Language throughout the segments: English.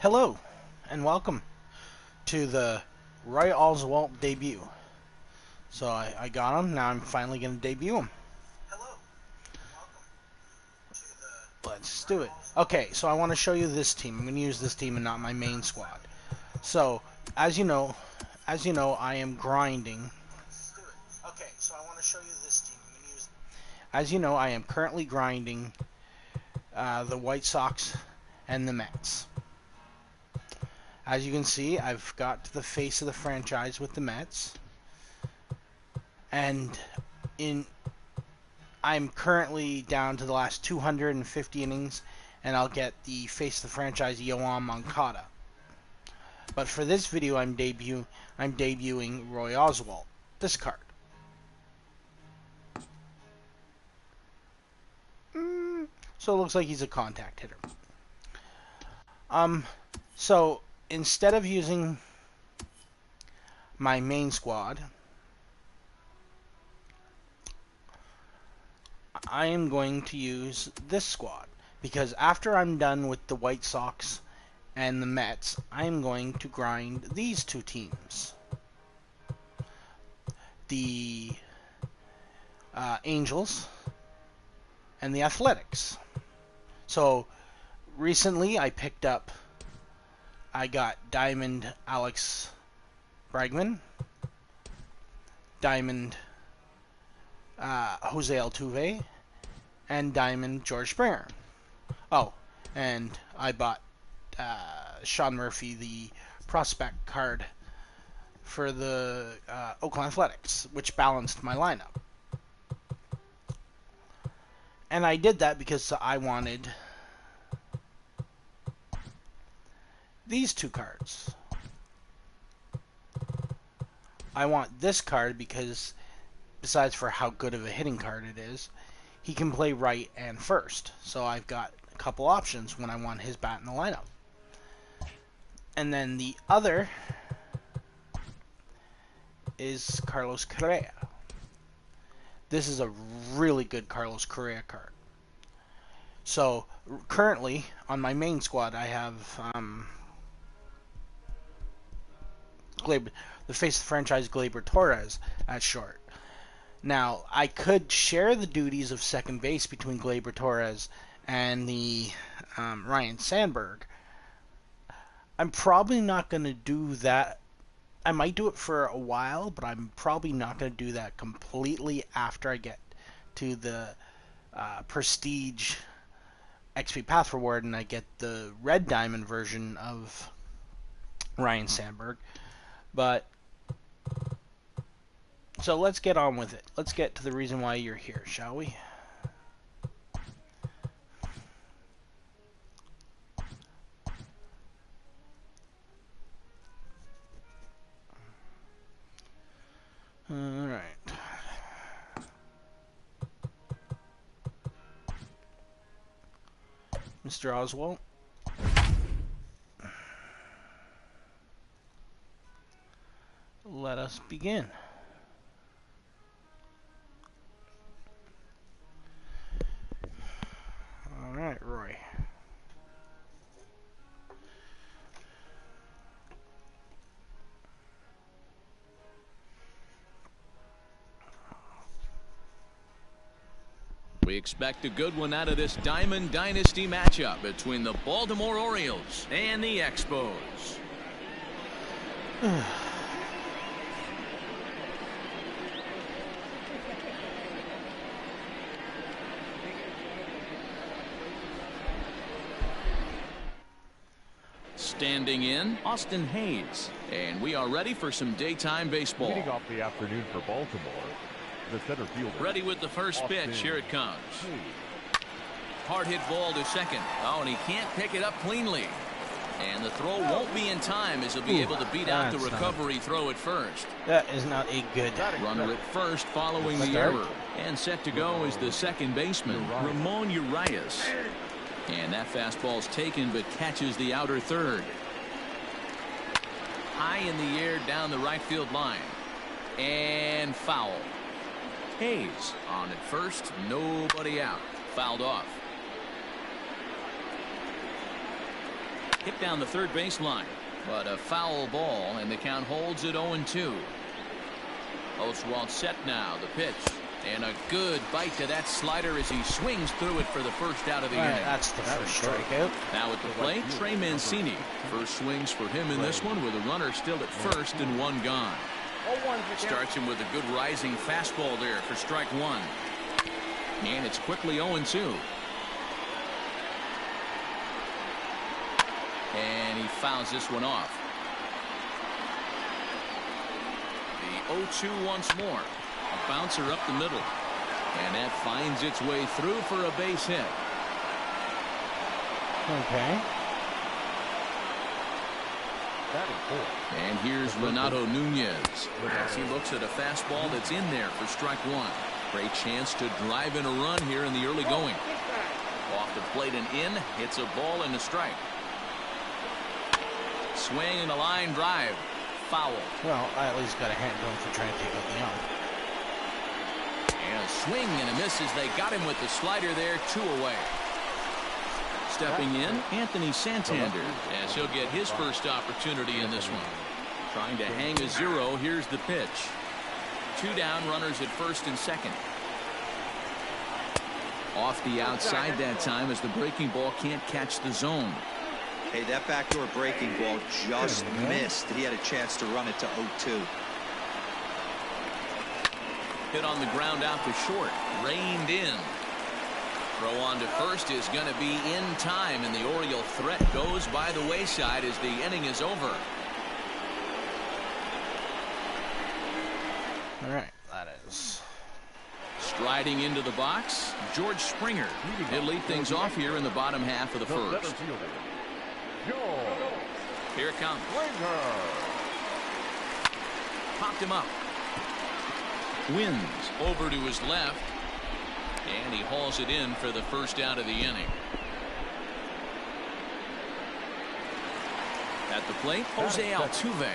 Hello, and welcome to the Roy Oswalt debut. So I got him, now I'm finally going to debut him. Hello, and welcome to the Let's do it. Okay, so I want to show you this team. I'm going to use this team and not my main squad. So, as you know, I am grinding. Let's do it. Okay, so I want to show you this team. I'm going to use As you know, I am currently grinding the White Sox and the Mets. As you can see, I've got the face of the franchise with the Mets, and I'm currently down to the last 250 innings, and I'll get the face of the franchise, Yoan Moncada. But for this video, I'm debuting Roy Oswalt. This card. So it looks like he's a contact hitter. So instead of using my main squad, I am going to use this squad, because after I'm done with the White Sox and the Mets, I'm going to grind these two teams. The Angels and the Athletics. So recently I got Diamond Alex Bregman, Diamond Jose Altuve, and Diamond George Springer. Oh, and I bought Sean Murphy, the prospect card for the Oakland Athletics, which balanced my lineup. And I did that because I wanted these two cards. I want this card because, besides for how good of a hitting card it is, he can play right and first. So I've got a couple options when I want his bat in the lineup. And then the other is Carlos Correa. This is a really good Carlos Correa card. So currently on my main squad, I have the face of the franchise, Gleyber Torres, at short. Now, I could share the duties of second base between Gleyber Torres and the Ryan Sandberg. I'm probably not going to do that. I might do it for a while, but I'm probably not going to do that completely after I get to the Prestige XP Path Reward and I get the Red Diamond version of Ryan Sandberg. But so let's get on with it. Let's get to the reason why you're here, shall we? Alright. Mr. Oswalt. Let us begin. Alright, Roy. We expect a good one out of this Diamond Dynasty matchup between the Baltimore Orioles and the Expos. Standing in, Austin Hayes. And we are ready for some daytime baseball. Leading off the afternoon for Baltimore, the center fielder. Ready with the first Austin pitch. Here it comes. Hayes. Hard hit ball to second. Oh, and he can't pick it up cleanly. And the throw won't be in time as he'll be able to beat out the recovery throw at first. That is not a good Runner at first following the error. And set to go is the second baseman, Ramon Urias. And that fastball's taken but catches the outer third. High in the air down the right field line. And foul. Hayes on at first, nobody out. Fouled off. Hit down the third baseline, but a foul ball, and the count holds at 0-2. Oswalt set now. The pitch. And a good bite to that slider as he swings through it for the first out of the inning. That's the first strikeout. Now at the plate, Trey Mancini. First swings for him in this one with a runner still at first and one gone. Starts him with a good rising fastball there for strike one. And it's quickly 0-2. And he fouls this one off. The 0-2 once more. A bouncer up the middle. And that finds its way through for a base hit. Okay. And here's Renato Nunez as he looks at a fastball that's in there for strike one. Great chance to drive in a run here in the early going. Off the plate and in. Hits a ball and a strike. Swing and a line drive. Foul. Well, I at least got a hand going for trying to take out the young. And a swing and a miss as they got him with the slider there. 2 away. Stepping in, Anthony Santander, as he'll get his first opportunity in this one. Trying to hang a 0. Here's the pitch. 2 down, runners at first and second. Off the outside that time as the breaking ball can't catch the zone. Hey, that backdoor breaking ball just missed. He had a chance to run it to 0-2. Hit on the ground out to short. Reined in. Throw on to first is going to be in time, and the Oriole threat goes by the wayside as the inning is over. All right, that is. Striding into the box, George Springer. He'll lead things off here in the bottom half of the first. Here it comes. Popped him up. Wins over to his left. And he hauls it in for the first out of the inning. At the plate, Jose Altuve.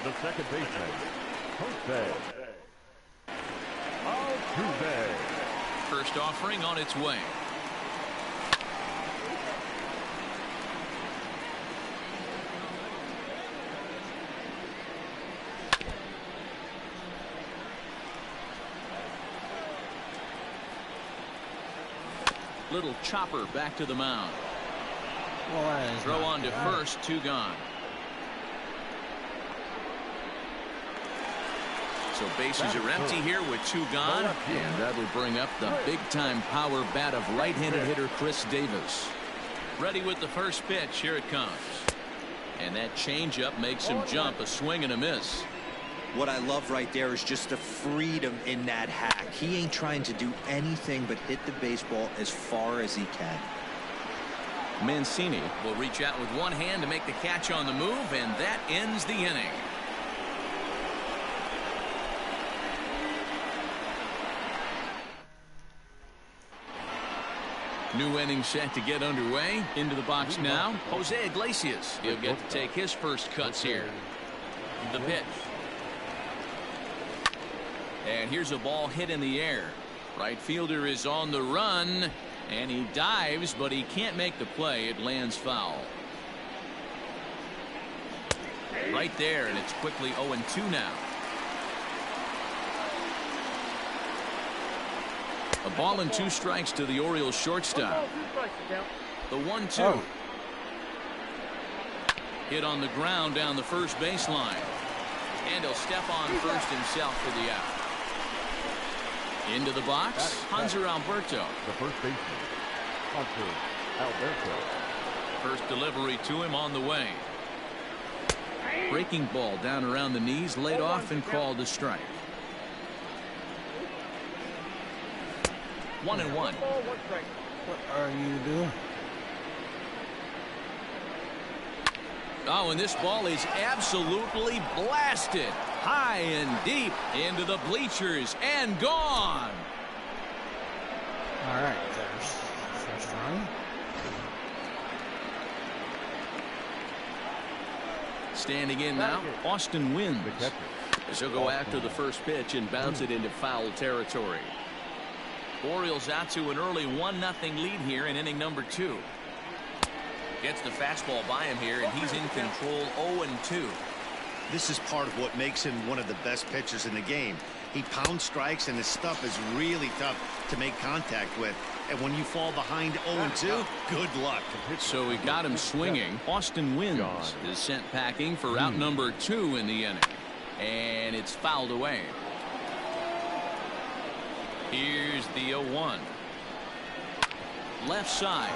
The second baseman, Jose Altuve. First offering on its way. Little chopper back to the mound. Well, throw on to first, 2 gone. So bases are empty here with 2 gone, and that'll bring up the big-time power bat of right-handed hitter Chris Davis. Ready with the first pitch. Here it comes. And that changeup makes him jump. A swing and a miss. What I love right there is just the freedom in that hack. He ain't trying to do anything but hit the baseball as far as he can. Mancini will reach out with one hand to make the catch on the move, and that ends the inning. New inning set to get underway. Into the box now, Jose Iglesias. He'll get to take his first cuts here. The pitch. And here's a ball hit in the air. Right fielder is on the run, and he dives, but he can't make the play. It lands foul. Right there, and it's quickly 0-2 now. A ball and 2 strikes to the Orioles shortstop. The 1-2. Oh. Hit on the ground down the first baseline. And he'll step on first himself for the out. Into the box, Hanser Alberto. The first baseman, Hanser Alberto. First delivery to him on the way. Breaking ball down around the knees, laid off and called a strike. 1-1. What are you doing? Oh, and this ball is absolutely blasted. High and deep into the bleachers and gone. All right, there's the first run. Standing in now, Austin Wynns. As he'll go after the first pitch and bounce it into foul territory. Orioles out to an early 1-0 lead here in inning number 2. Gets the fastball by him here, and he's in control 0-2. This is part of what makes him one of the best pitchers in the game. He pounds strikes, and his stuff is really tough to make contact with. And when you fall behind 0-2, good luck. So we got him swinging. Austin Wynns is sent packing for out number 2 in the inning. And it's fouled away. Here's the 0-1. Left side.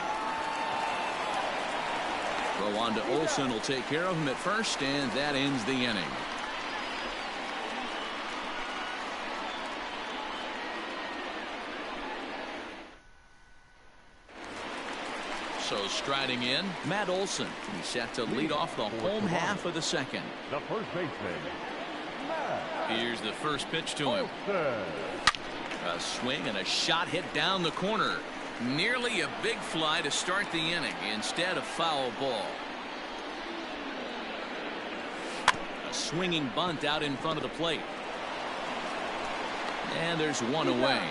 Throw on to Olsen will take care of him at first, and that ends the inning. So striding in, Matt Olsen. He's set to lead off the home half of the second. The first baseman, Matt. Here's the first pitch to him. Olsen. A swing and a shot hit down the corner. Nearly a big fly to start the inning. Instead, a foul ball. A swinging bunt out in front of the plate. And there's one away.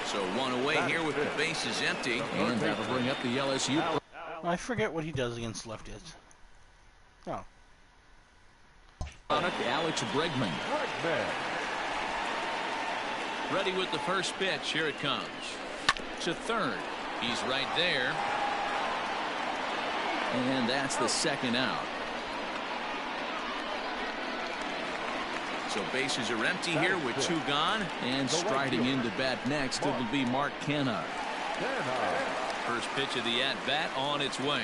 So one away here with the bases empty. And that'll bring up the LSU. I forget what he does against lefties. Oh. Alex Bregman. Ready with the first pitch. Here it comes. To third. He's right there. And that's the second out. So bases are empty here with 2 gone. And striding into bat next, it will be Mark Canha. First pitch of the at-bat on its way.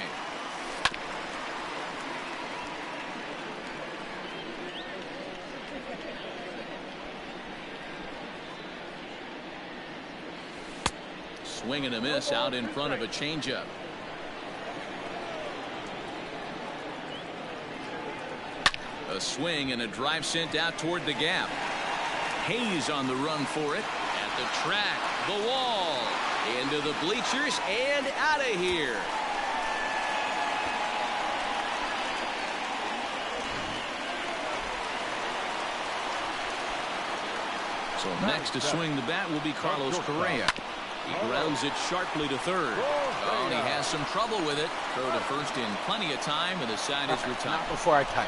Swing and a miss out in front of a changeup. A swing and a drive sent out toward the gap. Hayes on the run for it. At the track, the wall, into the bleachers, and out of here. So next to swing the bat will be Carlos Correa. He grounds it sharply to third. Oh, and he has some trouble with it. Throw to first in plenty of time, and the side is retired. Not before I type.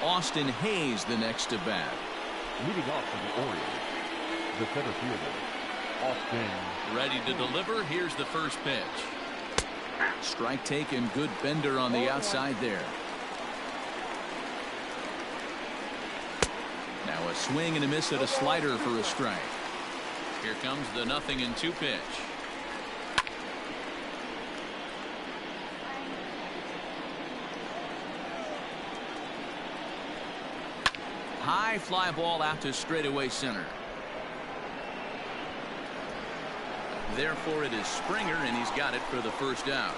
Austin Hayes the next to bat. Leading off for the Orioles, the center fielder, Austin. Ready to deliver. Here's the first pitch. Strike taken. Good bender on the outside there. Now a swing and a miss at a slider for a strike. Here comes the 0-2 pitch. High fly ball out to straightaway center. Therefore it is Springer, and he's got it for the first out.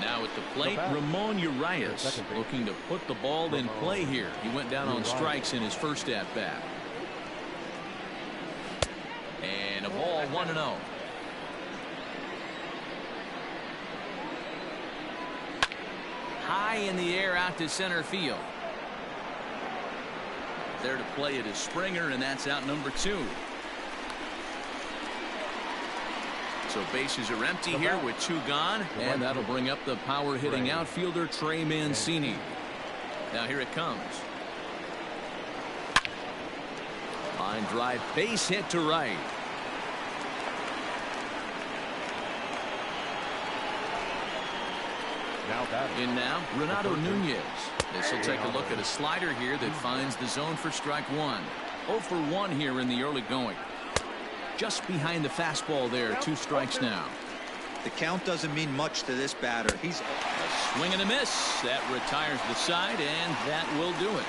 Now at the plate, Ramon Urias looking to put the ball in play here. He went down on strikes in his first at bat. And a ball 1-0. High in the air out to center field. There to play it is Springer, and that's out number 2. So bases are empty here with 2 gone, and that'll bring up the power hitting outfielder Trey Mancini. Now here it comes. Line drive, base hit to right. In now, Renato Nunez. This will take a look at a slider here that finds the zone for strike 1. 0 for 1 here in the early going. Just behind the fastball there. 2 strikes now. The count doesn't mean much to this batter. He's a swing and a miss. That retires the side, and that will do it.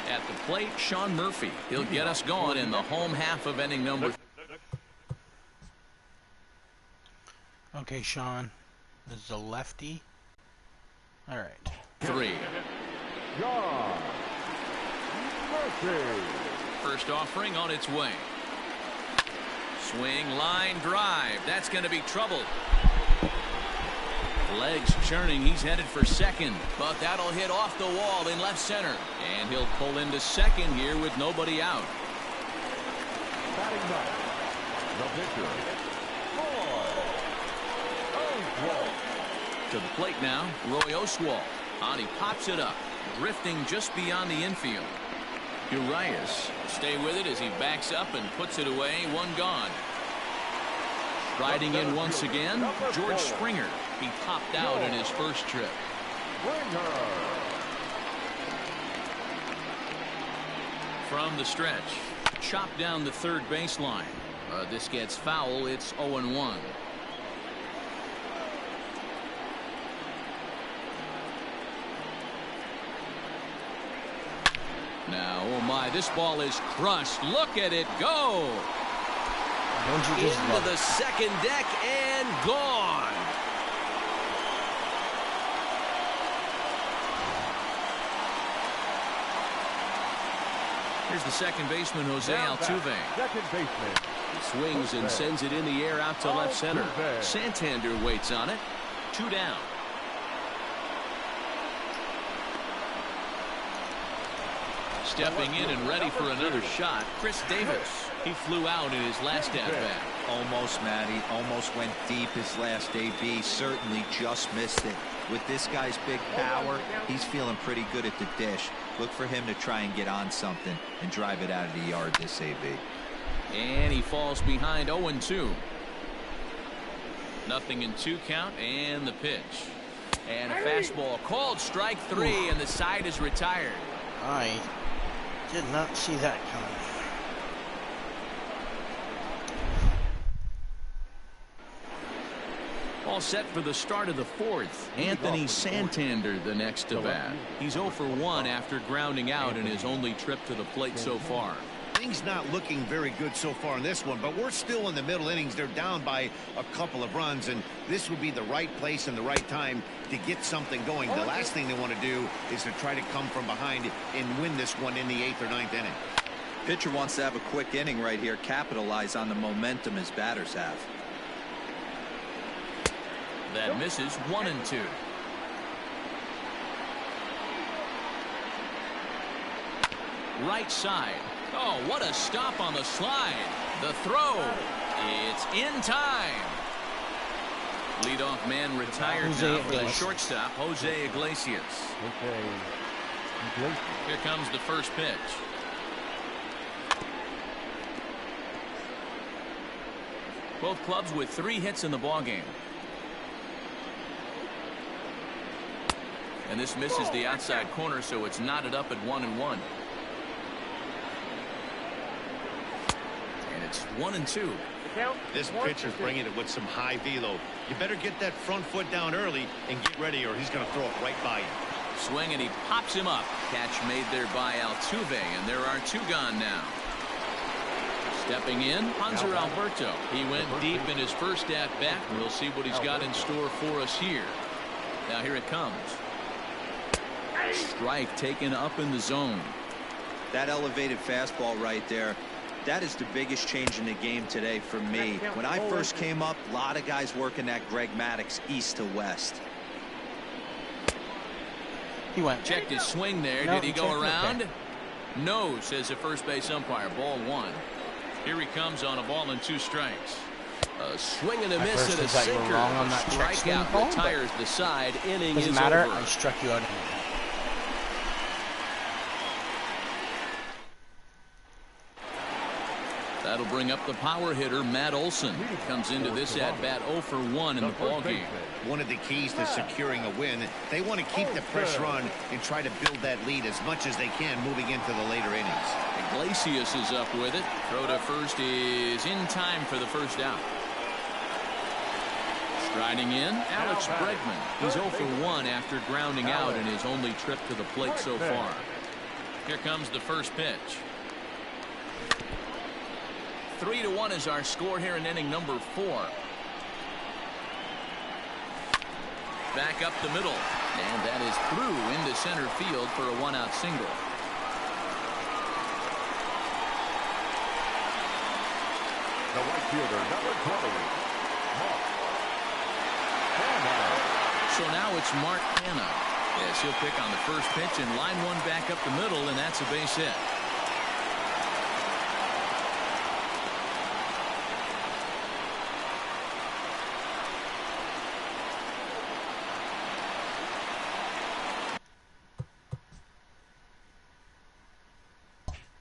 At the plate, Sean Murphy. He'll get us going in the home half of inning number. Okay, Sean. This is a lefty. All right. 3. John Murphy. First offering on its way. Swing, line drive. That's going to be trouble. Legs churning. He's headed for second, but that'll hit off the wall in left center, and he'll pull into second here with nobody out. Batting ninth, the pitcher, Oswalt. To the plate now, Roy Oswalt. And he pops it up, drifting just beyond the infield. Urias stay with it as he backs up and puts it away. One gone. Riding in once again, George Springer. He topped out in his first trip. From the stretch, chopped down the third baseline. This gets foul. It's 0-1. Now, oh my, this ball is crushed. Look at it go. Don't you just into the second deck and gone. Here's the second baseman, Jose Altuve. Second baseman. He swings and sends it in the air out to left center. Santander waits on it. 2 down. Stepping in and ready for another shot, Chris Davis. He flew out in his last at-bat. Almost, Matty. Almost went deep his last AB. Certainly just missed it. With this guy's big power, he's feeling pretty good at the dish. Look for him to try and get on something and drive it out of the yard this AB. And he falls behind 0-2. Nothing in 2 count, and the pitch. And a fastball called strike 3, and the side is retired. I did not see that coming. All set for the start of the 4th. Anthony Santander the next to bat. He's 0 for 1 after grounding out in his only trip to the plate so far. Things not looking very good so far in this one, but we're still in the middle innings. They're down by a couple of runs, and this would be the right place and the right time to get something going. The last thing they want to do is to try to come from behind and win this one in the 8th or 9th inning. Pitcher wants to have a quick inning right here, capitalize on the momentum his batters have. That misses. 1-2. Right side. Oh, what a stop on the slide. The throw. It's in time. Leadoff man retired now for the shortstop, Jose Iglesias. Here comes the first pitch. Both clubs with 3 hits in the ballgame. And this misses the outside corner, so it's knotted up at 1-1. And it's 1-2. This pitcher's bringing it with some high velo. You better get that front foot down early and get ready, or he's going to throw it right by you. Swing, and he pops him up. Catch made there by Altuve, and there are 2 gone now. Stepping in, Hanser Alberto. He went deep in his first at-bat. We'll see what he's got in store for us here. Now here it comes. Strike taken up in the zone. That elevated fastball right there, that is the biggest change in the game today for me. When I first came up, a lot of guys working that Greg Maddux east to west. He went. Checked his swing there. No, did he go around? Okay. No, says the first base umpire. Ball 1. Here he comes on a ball and 2 strikes. A swing and a miss and a sinker. Wrong on that Strikeout retires the side. Inning doesn't is matter. over. I struck you out anyway. That'll bring up the power hitter, Matt Olson. Comes into this at-bat 0 for 1 in the ballgame. One of the keys to securing a win, they want to keep the pressure on and try to build that lead as much as they can moving into the later innings. Iglesias is up with it. Throw to first is in time for the first out. Striding in, Alex Bregman. He's 0 for 1 after grounding out in his only trip to the plate so far. Here comes the first pitch. 3-1 is our score here in inning number 4. Back up the middle, and that is through into center field for a 1-out single. The right fielder, number 20, Mark. So now it's Mark Hanna. Yes, he'll pick on the first pitch and line one back up the middle, and that's a base hit.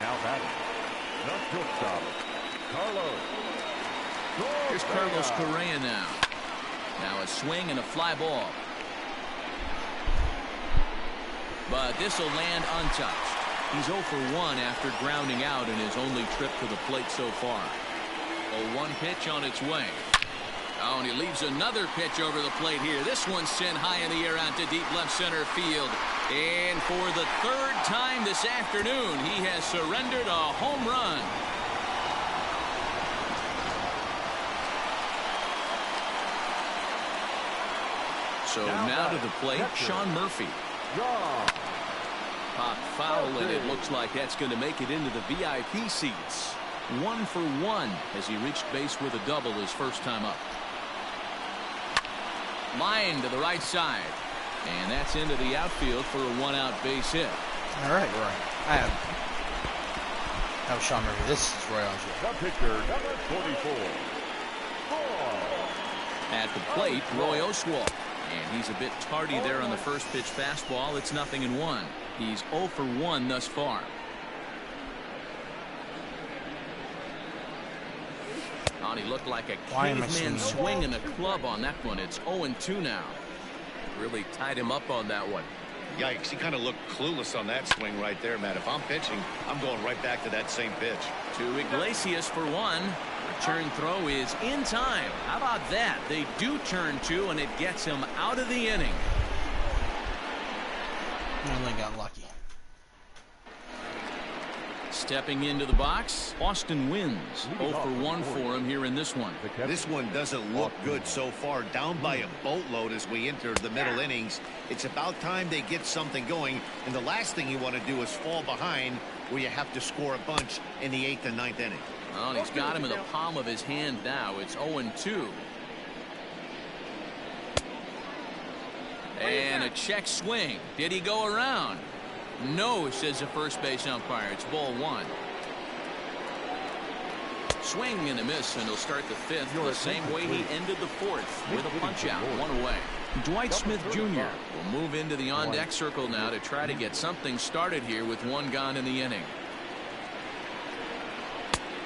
Now batting, the shortstop, Carlos. Here's Carlos Correa now. Now a swing and a fly ball. But this will land untouched. He's 0 for 1 after grounding out in his only trip to the plate so far. A 1 pitch on its way. Oh, and he leaves another pitch over the plate here. This one's sent high in the air out to deep left center field. And for the 3rd time this afternoon, he has surrendered a home run. So now to the plate, Sean Murphy. Pop foul, and it looks like that's going to make it into the VIP seats. 1 for 1 as he reached base with a double his first time up. Line to the right side. And that's into the outfield for a 1-out base hit. All right, right. That was Sean Murphy. This is Roy Oswalt. The pitcher, number 44, At the plate, Roy Oswalt. And he's a bit tardy there on the first pitch fastball. It's 0-1. He's 0 for 1 thus far. Oh, he looked like a caveman swinging a club on that one. It's 0-2 now. Really tied him up on that one. Yikes, he kind of looked clueless on that swing right there, Matt. If I'm pitching, I'm going right back to that same pitch. To Iglesias for 1. Return throw is in time. How about that? They do turn 2, and it gets him out of the inning. Only got lucky. Stepping into the box, Austin wins. 0 for 1 for him here in this one. This one doesn't look good so far. Down by a boatload as we enter the middle innings. It's about time they get something going. And the last thing you want to do is fall behind where you have to score a bunch in the 8th and 9th inning. Well, he's got him in the palm of his hand now. It's 0-2. And a check swing. Did he go around? No, says the first base umpire. It's ball 1. Swing and a miss, and he'll start the 5th the same way he ended the 4th with a punch out, 1 away. Dwight Smith Jr. will move into the on-deck circle now to try to get something started here with 1 gone in the inning.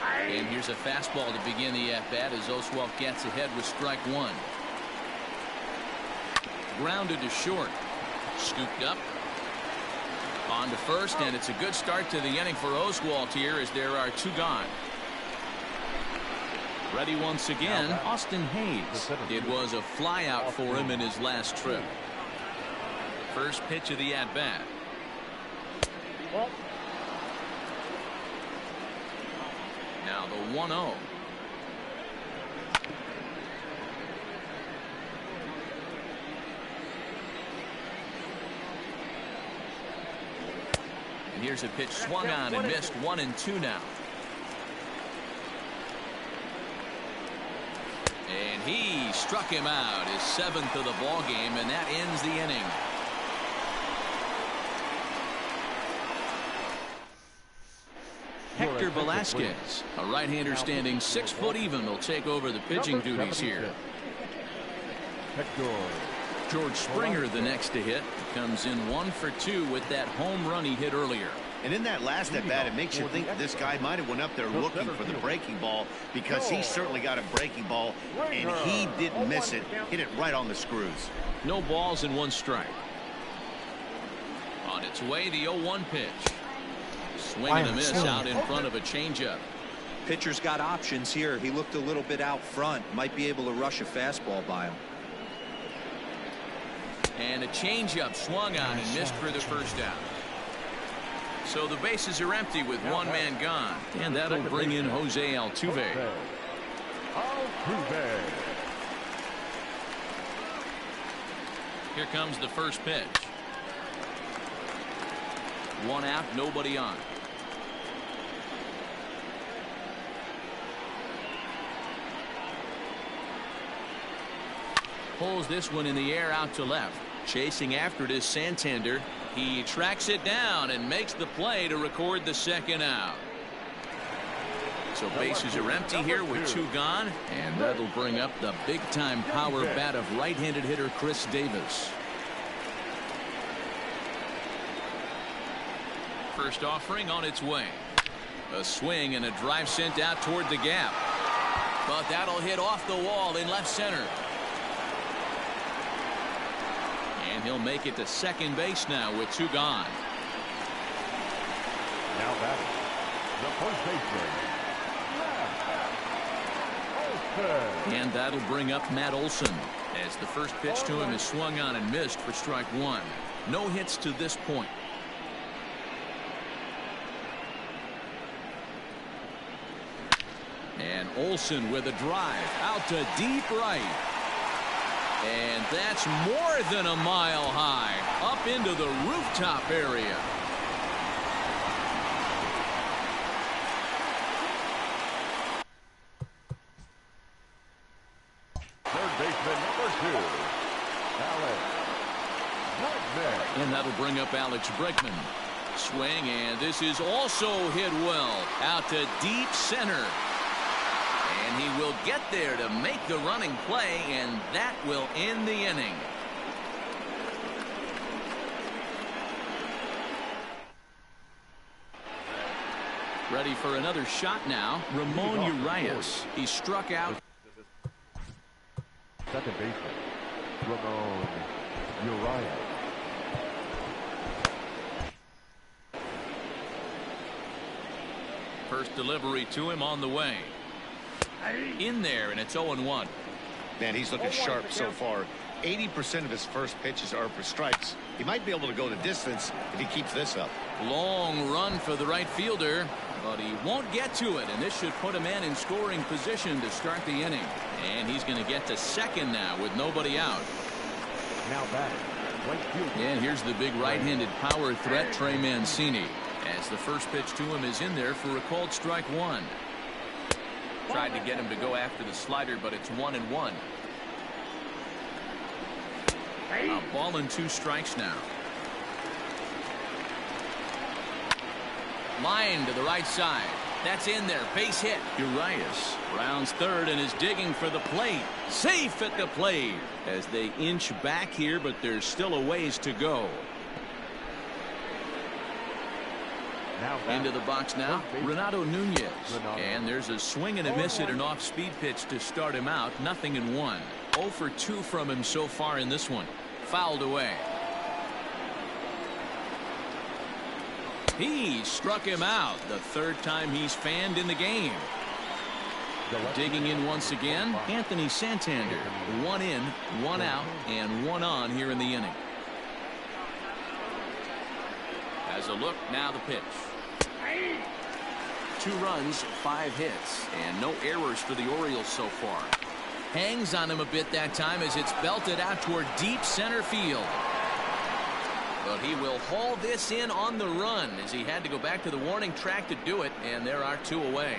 And here's a fastball to begin the at-bat as Oswalt gets ahead with strike 1. Grounded to short. Scooped up. On to first, and it's a good start to the inning for Oswalt here as there are 2 gone. Ready once again, Austin Hayes. It was a fly out for him in his last trip. First pitch of the at-bat. Now the 1-0. And here's a pitch swung on and missed. 1-2 now. And he struck him out, his 7th of the ball game, and that ends the inning. Hector Velasquez, a right-hander standing 6 foot even, will take over the pitching duties here. George Springer, the next to hit, comes in 1 for 2 with that home run he hit earlier. And in that last at bat, it makes you think this guy might have went up there looking for the breaking ball, because he certainly got a breaking ball, and he didn't miss it. Hit it right on the screws. No balls and 1 strike. On its way, the 0-1 pitch. Swing and a miss out in front of a changeup. Pitcher's got options here. He looked a little bit out front. Might be able to rush a fastball by him. And a changeup swung on and missed for the first out. So the bases are empty with 1 man gone. And that'll bring in Jose Altuve. Here comes the first pitch. 1 out, nobody on. Pulls this one in the air out to left. Chasing after it is Santander. He tracks it down and makes the play to record the second out. So bases are empty here with 2 gone, and that'll bring up the big-time power bat of right-handed hitter Chris Davis. First offering on its way. A swing and a drive sent out toward the gap. But that'll hit off the wall in left center. And he'll make it to second base now with 2 gone. Now batting, the first baseman, Olson. And that'll bring up Matt Olson, as the first pitch to him is swung on and missed for strike 1. No hits to this point. And Olson with a drive out to deep right. And that's more than a mile high, up into the rooftop area. Third baseman number 2, Alex Bregman. And that'll bring up Alex Bregman. Swing, and this is also hit well out to deep center. And he will get there to make the running play, and that will end the inning. Ready for another shot now, Ramon Urias. He struck out. Second baseman, Ramon Urias. First delivery to him on the way. In there, and it's 0-1. Man, he's looking sharp so far. 80% of his first pitches are for strikes. He might be able to go the distance if he keeps this up. Long run for the right fielder, but he won't get to it, and this should put a man in scoring position to start the inning. And he's going to get to second now with nobody out. Now batting, right fielder. And here's the big right-handed power threat, Trey Mancini, as the first pitch to him is in there for a called strike 1. Tried to get him to go after the slider, but it's 1-1. A ball and 2 strikes now. Line to the right side. That's in there. Base hit. Urias rounds third and is digging for the plate. Safe at the plate as they inch back here, but there's still a ways to go. Into the box now, Renato Nunez. And there's a swing and a miss at an off-speed pitch to start him out. 0-1. 0 for 2 from him so far in this one. Fouled away. He struck him out. The third time he's fanned in the game. Digging in once again, Anthony Santander. 1 in, 1 out, and 1 on here in the inning. As a look, now the pitch. 2 runs, 5 hits, and no errors for the Orioles so far. Hangs on him a bit that time as it's belted out toward deep center field. But he will haul this in on the run as he had to go back to the warning track to do it, and there are 2 away.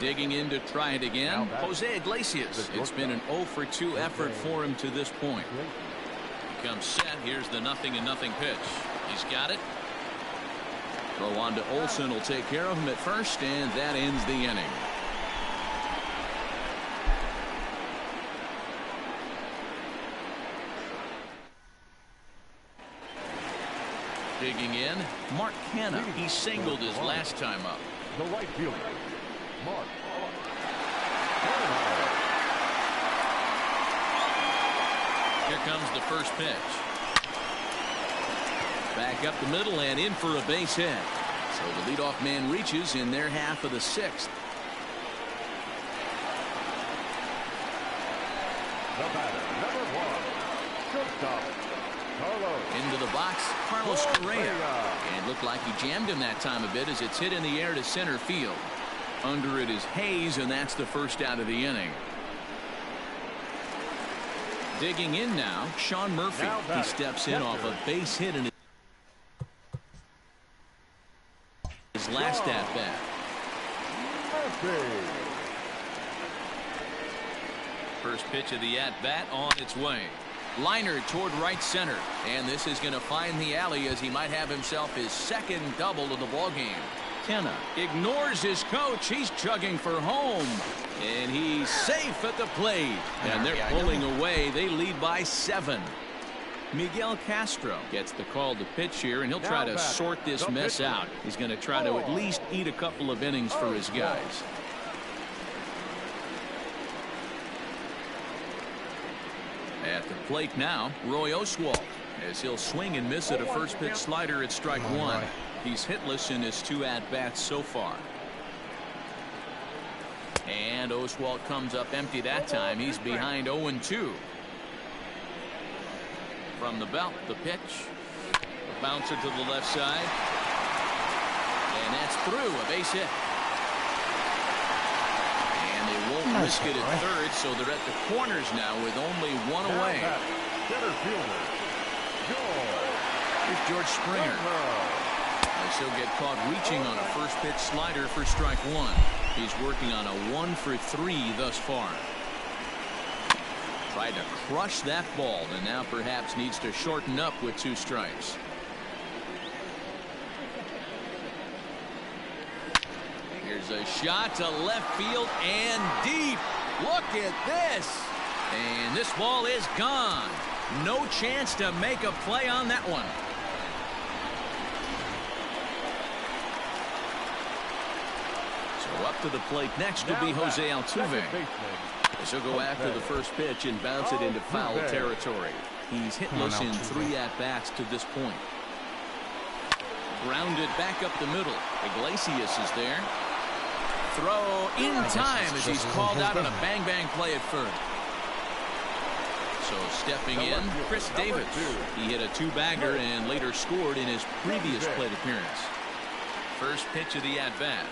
Digging in to try it again, Jose Iglesias. It's been an 0 for 2 effort for him to this point. He comes set. Here's the 0-0 pitch. He's got it. Throw on to Olson will take care of him at first, and that ends the inning. Digging in, Mark Hanna. He singled his last time up. The right fielder, Mark. Here comes the first pitch. Back up the middle and in for a base hit. So the leadoff man reaches in their half of the 6th. The batter, number 1, shortstop, Carlos. Into the box, Carlos Correa. And looked like he jammed him that time a bit as it's hit in the air to center field. Under it is Hayes, and that's the first out of the inning. Digging in now, Sean Murphy. He steps in off a base hit in his last at bat. First pitch of the at-bat on its way. Liner toward right center, and this is going to find the alley as he might have himself his second double of the ballgame. Kenna ignores his coach. He's chugging for home, and he's safe at the plate. And they're pulling away. They lead by 7. Miguel Castro gets the call to pitch here, and he'll try to sort this mess out. He's going to try to at least eat a couple of innings for his guys. At the plate now, Roy Oswalt, as he'll swing and miss at a first pitch slider at strike 1. He's hitless in his 2 at-bats so far. And Oswalt comes up empty that time. He's behind 0-2. From the belt, the pitch. A bouncer to the left side. And that's through, a base hit. And they won't risk it at third, so they're at the corners now with only 1 away. Here's George Springer. As he'll get caught reaching on a first pitch slider for strike 1. He's working on a 1 for 3 thus far. Tried to crush that ball, and now perhaps needs to shorten up with 2 strikes. Here's a shot to left field and deep. Look at this. And this ball is gone. No chance to make a play on that one. So up to the plate next will be Jose Altuve. As he'll go after the first pitch and bounce it into foul territory. He's hitless in 3 at-bats to this point. Grounded back up the middle. Iglesias is there. Throw in time as he's called out on a bang-bang play at first. So stepping in, Chris Davis. He hit a 2-bagger and later scored in his previous plate appearance. First pitch of the at-bat.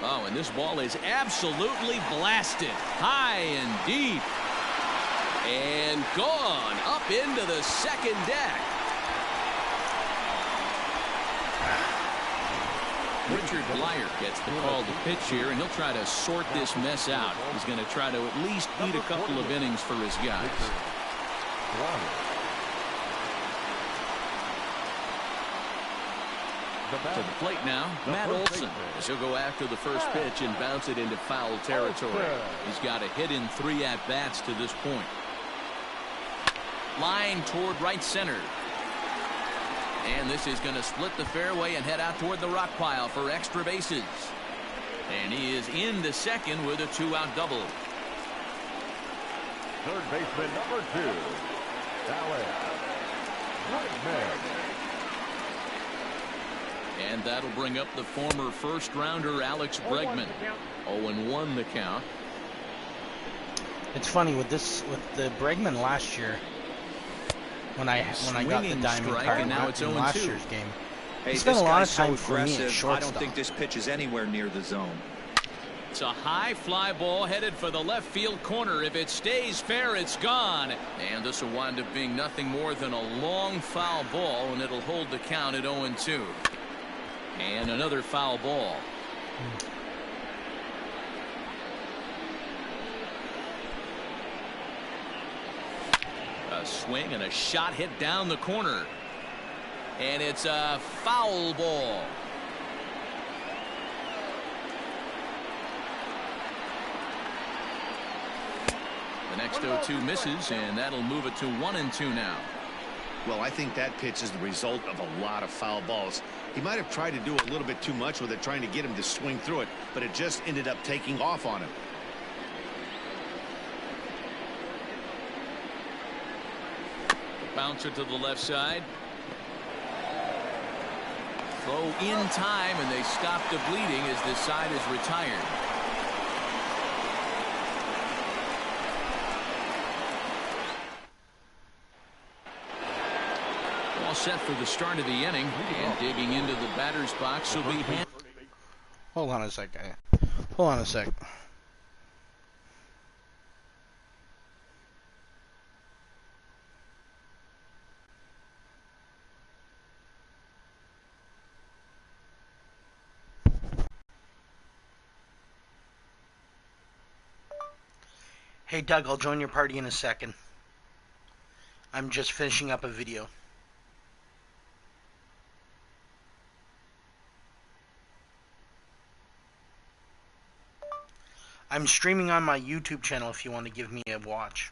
Oh, and this ball is absolutely blasted. High and deep. And gone up into the second deck. Richard Blyer gets the call to pitch here, and he'll try to sort this mess out. He's going to try to at least eat a couple of innings for his guys. To the plate now, Matt Olson, as he'll go after the first pitch and bounce it into foul territory. He's got a hit in 3 at-bats to this point. Line toward right center. And this is going to split the fairway and head out toward the rock pile for extra bases. And he is into second with a 2-out double. Third baseman number 2, Alex Bregman. And that'll bring up the former first-rounder Alex Bregman. 0-1 the count. It's funny with the Bregman last year. When I got the diamond card, and now it's in last year's game. Hey, he spent a lot of time so for me at shortstop. I don't think this pitch is anywhere near the zone. It's a high fly ball headed for the left field corner. If it stays fair, it's gone. And this will wind up being nothing more than a long foul ball, and it'll hold the count at 0-2. And another foul ball. A swing and a shot hit down the corner. And it's a foul ball. The next 0-2 misses, and that'll move it to 1-2 now. Well, I think that pitch is the result of a lot of foul balls. He might have tried to do a little bit too much with it, trying to get him to swing through it, but it just ended up taking off on him. Bouncer to the left side. Throw in time, and they stop the bleeding as this side is retired. All set for the start of the inning, and digging into the batter's box will be. Hold on a sec, guy. Hold on a sec. Hey Doug, I'll join your party in a second. I'm just finishing up a video. I'm streaming on my YouTube channel if you want to give me a watch.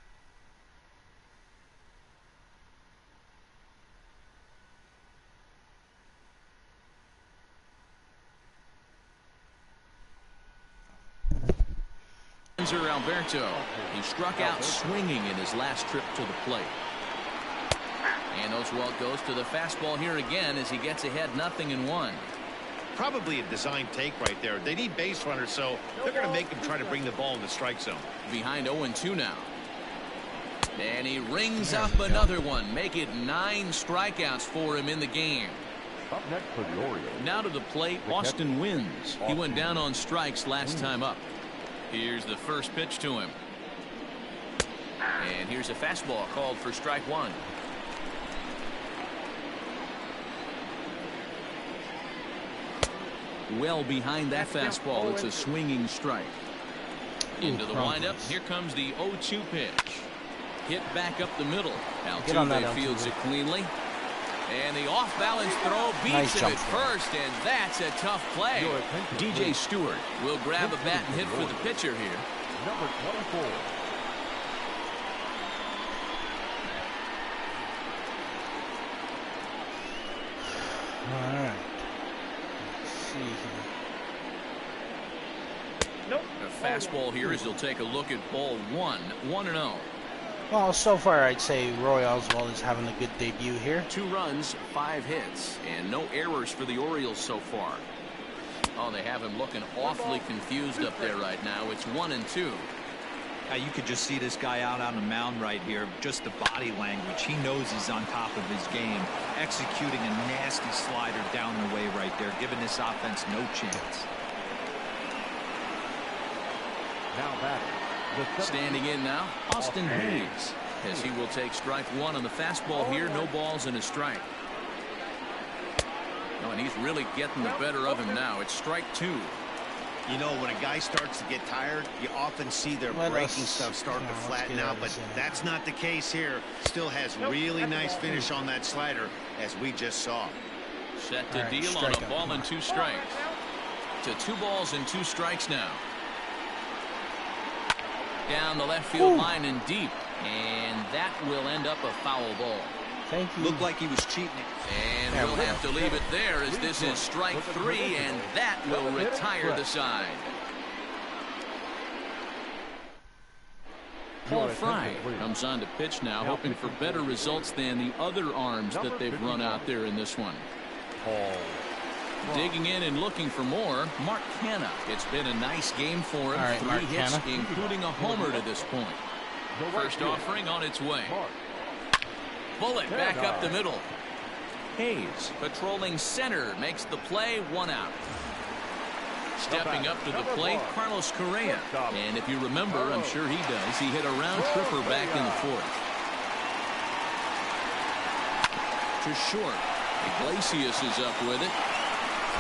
Alberto. He struck out swinging in his last trip to the plate. And Oswalt goes to the fastball here again as he gets ahead 0-1. Probably a design take right there. They need base runners, so they're going to make him try to bring the ball in the strike zone. Behind 0-2 now. And he rings up another one. Make it 9 strikeouts for him in the game. Up next for the Orioles. Now to the plate, Austin Wynns. He went down on strikes last time up. Here's the first pitch to him. And here's a fastball called for strike 1. Well behind that fastball, it's a swinging strike. Into the windup, here comes the 0-2 pitch. Hit back up the middle. Altuve fields it cleanly. And the off-balance throw beats him at first, and that's a tough play. DJ Stewart will grab a bat and hit for the pitcher here. Number 24. All right. Let's see here. A fastball here as he'll take a look at ball 1. 1-0. Well, so far I'd say Roy Oswalt is having a good debut here. 2 runs, 5 hits, and no errors for the Orioles so far. Oh, they have him looking awfully confused up there right now. It's 1-2. You could just see this guy out on the mound right here. Just the body language. He knows he's on top of his game. Executing a nasty slider down the way right there, giving this offense no chance. Now batting. Standing in now, Austin Hayes, as he will take strike 1 on the fastball here. No balls and a strike. Oh, and he's really getting the better of him now. It's strike 2. You know, when a guy starts to get tired, you often see their breaking stuff starting to flatten out, but that's not the case here. Still has really nice finish on that slider, as we just saw. Set to deal on a ball and 2 strikes. To 2 balls and 2 strikes now. Down the left field line and deep, and that will end up a foul ball. Thank you. Looked like he was cheating. And we'll have to leave it there as this is strike 3, and that will retire the side. Paul Fry comes on to pitch now, hoping for better results than the other arms that they've run out there in this one. Digging in and looking for more, Mark Canha. It's been a nice game for him. 3 hits, including a homer to this point. First offering on its way. Bullet back up the middle. Hayes patrolling center makes the play. 1 out. Stepping up to the plate, Carlos Correa. And if you remember, I'm sure he does, he hit a round tripper back in the 4th. To short. Iglesias is up with it.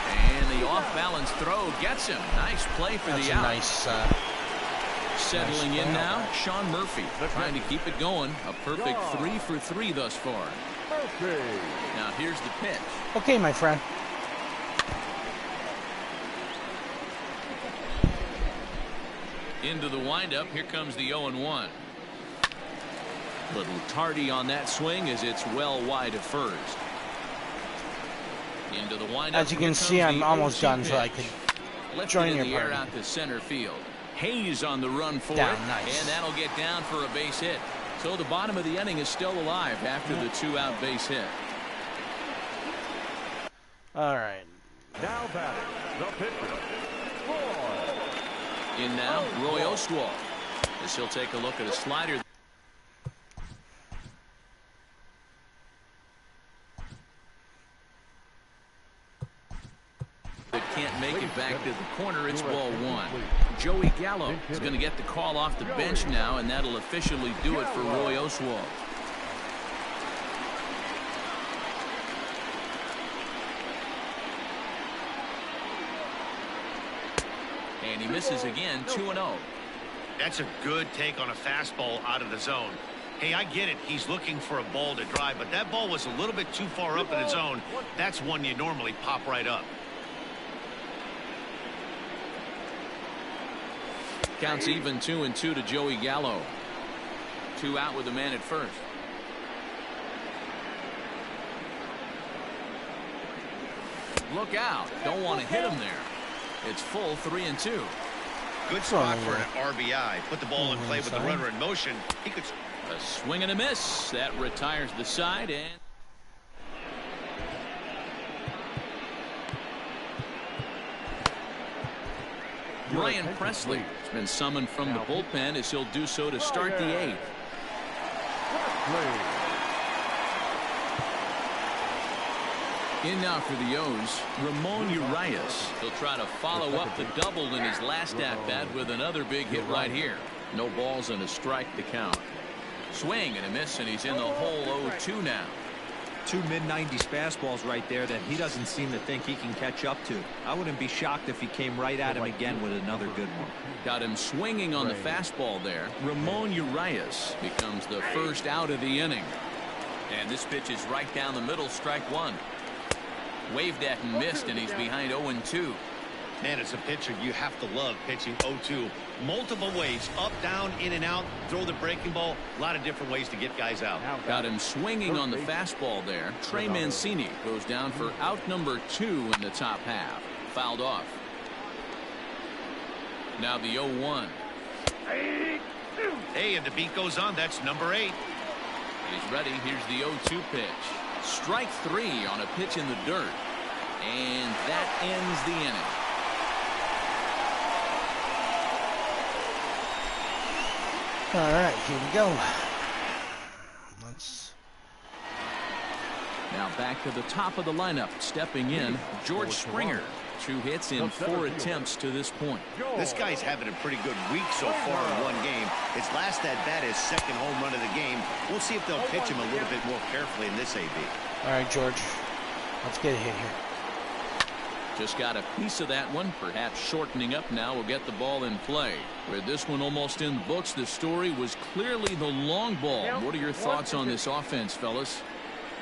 And the off-balance throw gets him. Nice play for the out. Nice. Settling in now, Sean Murphy trying to keep it going. A perfect 3 for 3 thus far. Now here's the pitch. Okay, my friend. Into the windup. Here comes the 0-1. Little tardy on that swing as it's well wide of first. Into the windup. As you can see, I'm almost done, so I can join your party. Out to center field. Hayes on the run for it, nice. and that'll get down for a base hit. So the bottom of the inning is still alive after the 2-out base hit. All right. Now batting, the pitcher. In now, Roy Oswalt. As he'll take a look at a slider. That can't make it back to the corner. It's ball 1. Joey Gallo is going to get the call off the bench now, and that'll officially do it for Roy Oswalt. And he misses again. 2-0. That's a good take on a fastball out of the zone. Hey, I get it. He's looking for a ball to drive, but that ball was a little bit too far up in the zone. That's one you normally pop right up. Counts even 2-2 to Joey Gallo. 2 out with the man at first. Look out. Don't want to hit him there. It's full 3-2. Good spot for an RBI. Put the ball in play with the runner in motion. He could. A swing and a miss. That retires the side. And Ryan Presley has been summoned from the bullpen as he'll do so to start the 8th. In now for the O's, Ramon Urias. He'll try to follow up the double in his last at-bat with another big hit right here. No balls and a strike to count. Swing and a miss, and he's in the hole 0-2 now. 2 mid-90s fastballs right there that he doesn't seem to think he can catch up to. I wouldn't be shocked if he came right at him again with another good one. Got him swinging on the fastball there. Ramon Urias becomes the first out of the inning. And this pitch is right down the middle, strike 1. Waved at and missed, and he's behind 0-2. Man, as a pitcher, you have to love pitching 0-2. Multiple ways, up, down, in and out, throw the breaking ball. A lot of different ways to get guys out. Got him swinging on the fastball there. Trey Mancini goes down for out number 2 in the top half. Fouled off. Now the 0-1. Hey, and the beat goes on. That's number 8. He's ready. Here's the 0-2 pitch. Strike 3 on a pitch in the dirt. And that ends the inning. All right, here we go. Let's. Now back to the top of the lineup. Stepping in, George Springer. 2 hits in 4 attempts to this point. This guy's having a pretty good week so far in one game. His last at-bat is second home run of the game. We'll see if they'll pitch him a little bit more carefully in this AB. All right, George. Let's get a hit here. Just got a piece of that one. Perhaps shortening up now will get the ball in play. With this one almost in the books, the story was clearly the long ball. What are your thoughts on this offense, fellas?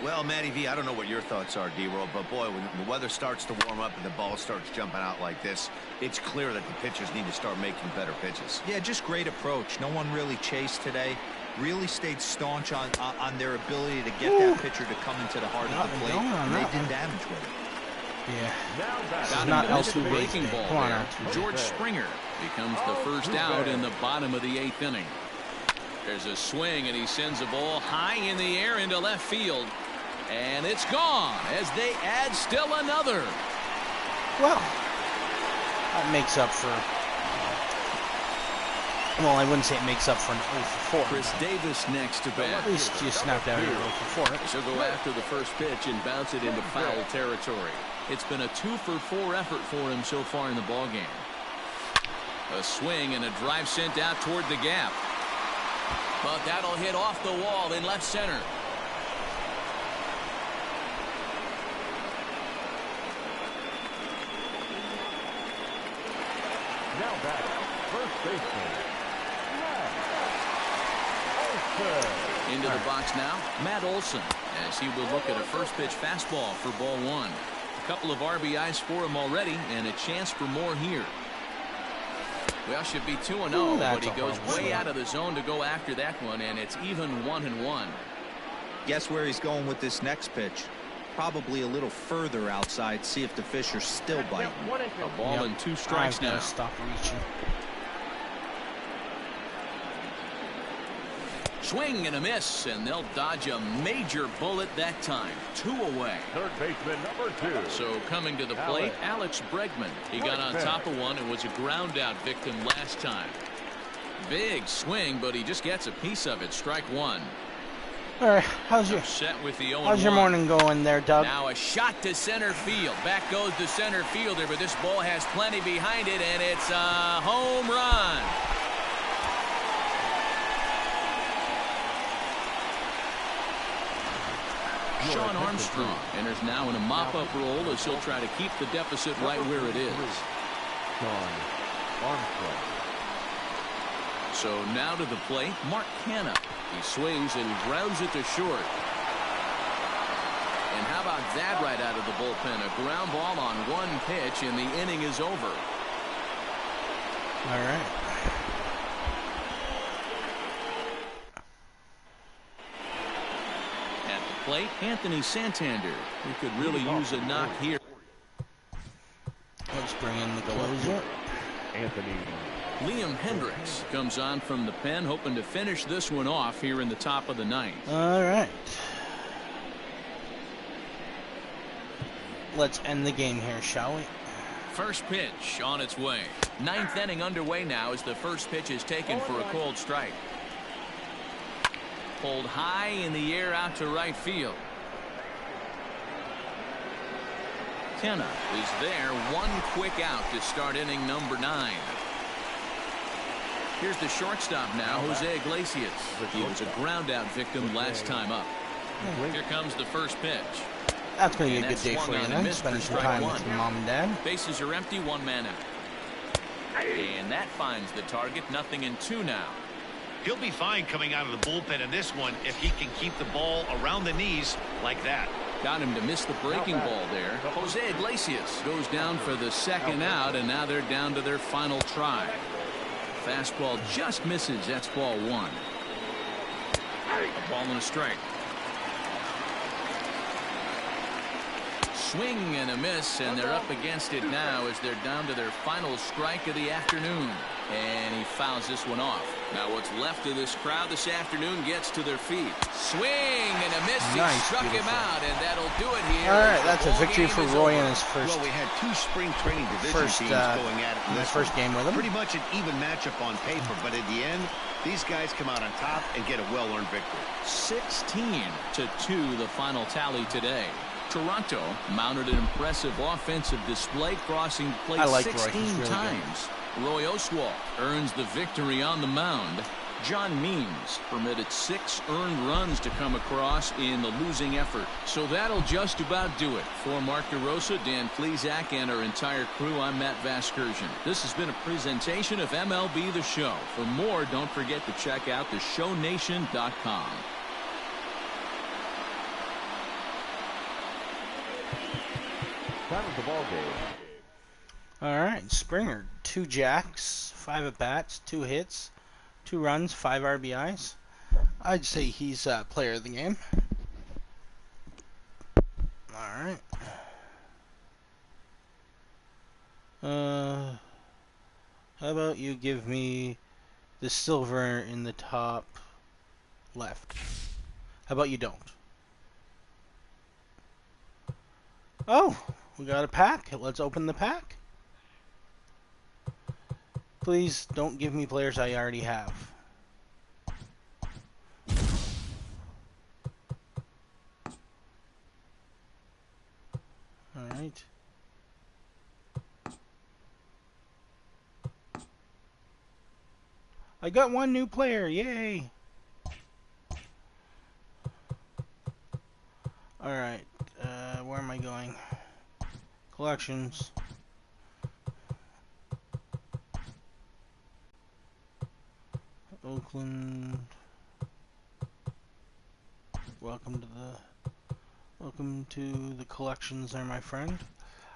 Well, Matty V, I don't know what your thoughts are, D-Roll, but boy, when the weather starts to warm up and the ball starts jumping out like this, it's clear that the pitchers need to start making better pitches. Yeah, just great approach. No one really chased today. Really stayed staunch on their ability to get that pitcher to come into the heart of the plate, and they did damage with it. Yeah. Got not him to L2 breaking ball Come on there. out. George Springer becomes the first out in the bottom of the 8th inning. There's a swing, and he sends a ball high in the air into left field. And it's gone as they add still another. Well, that makes up for. Well, I wouldn't say it makes up for an 0 for 4. Chris Davis next to bat. At least you snapped out an 0 for 4. She'll go after the first pitch and bounce it into foul territory. It's been a 2 for 4 effort for him so far in the ballgame. A swing and a drive sent out toward the gap. But that'll hit off the wall in left center. Now back, first baseman. Into the box now, Matt Olson, as he will look at a first pitch fastball for ball 1. A couple of RBIs for him already, and a chance for more here. Well, should be 2-0, but he goes way out of the zone to go after that one, and it's even 1-1. Guess where he's going with this next pitch? Probably a little further outside. See if the fish are still biting. A ball and 2 strikes now. Stop reaching. Swing and a miss, and they'll dodge a major bullet that time. 2 away. Third baseman number 2. So coming to the plate, Alex Bregman. He got on top of one and was a ground out victim last time. Big swing, but he just gets a piece of it. Strike 1. All right, how's your morning going there, Doug? Now a shot to center field. Back goes the center fielder, but this ball has plenty behind it, and it's a home run. Sean Armstrong enters now in a mop-up role as he'll try to keep the deficit right where it is. Sean Armstrong. So now to the plate, Mark Canha. He swings and grounds it to short. And how about that right out of the bullpen? A ground ball on one pitch, and the inning is over. All right. At the plate, Anthony Santander. We could really use a knock here. Let's bring in the closer. Anthony. Liam Hendricks comes on from the pen, hoping to finish this one off here in the top of the ninth. All right. Let's end the game here, shall we? First pitch on its way. Ninth inning underway now as the first pitch is taken for a cold strike. Pulled high in the air out to right field. Canha is there. One quick out to start inning number 9. Here's the shortstop now, Jose Iglesias. He was a ground out victim last time up. Here comes the first pitch. That's going to be a good day for you then. Spending some time with your mom and dad. Bases are empty, 1 man out. And that finds the target. 0-2 now. He'll be fine coming out of the bullpen in this one if he can keep the ball around the knees like that. Got him to miss the breaking ball there. Jose Iglesias goes down for the second out, and now they're down to their final try. Fastball just misses. That's ball 1. A ball and a strike. Swing and a miss, and they're up against it now as they're down to their final strike of the afternoon. And he fouls this one off. Now what's left of this crowd this afternoon gets to their feet. Swing and a miss. Nice, he struck beautiful. him out, and that'll do it here. All right, that's a victory for Roy in his first. Well, we had 2 spring training division teams going at it in his this first game with him. Pretty much an even matchup on paper, but in the end, these guys come out on top and get a well-earned victory. 16-2 the final tally today. Toronto mounted an impressive offensive display, crossing plate 16 times. Roy Oswalt earns the victory on the mound. John Means permitted 6 earned runs to come across in the losing effort. So that'll just about do it. For Mark DeRosa, Dan Plesac, and our entire crew, I'm Matt Vasgersian. This has been a presentation of MLB The Show. For more, don't forget to check out theshownation.com. Time of the ball game. All right, Springer, 2 jacks, 5 at bats, 2 hits, 2 runs, 5 RBIs. I'd say he's player of the game. All right. How about you give me the silver in the top left? How about you don't? Oh, we got a pack. Let's open the pack. Please don't give me players I already have. All right. I got 1 new player. Yay. All right. Where am I going? Collections. Oakland. Welcome to the collections there, my friend.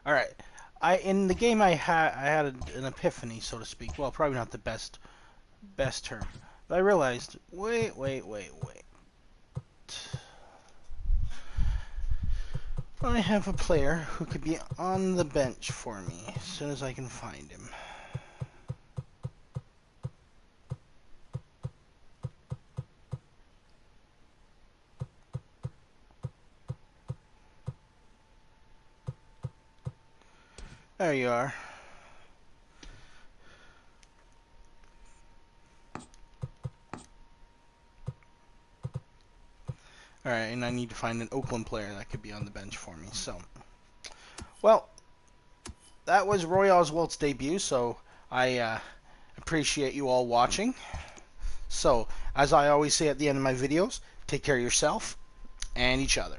All right. In the game I had an epiphany, so to speak. Well, probably not the best term. But I realized, wait. I have a player who could be on the bench for me as soon as I can find him. There you are. Alright, and I need to find an Oakland player that could be on the bench for me. So, well, that was Roy Oswalt's debut, so I appreciate you all watching. So, as I always say at the end of my videos, take care of yourself and each other.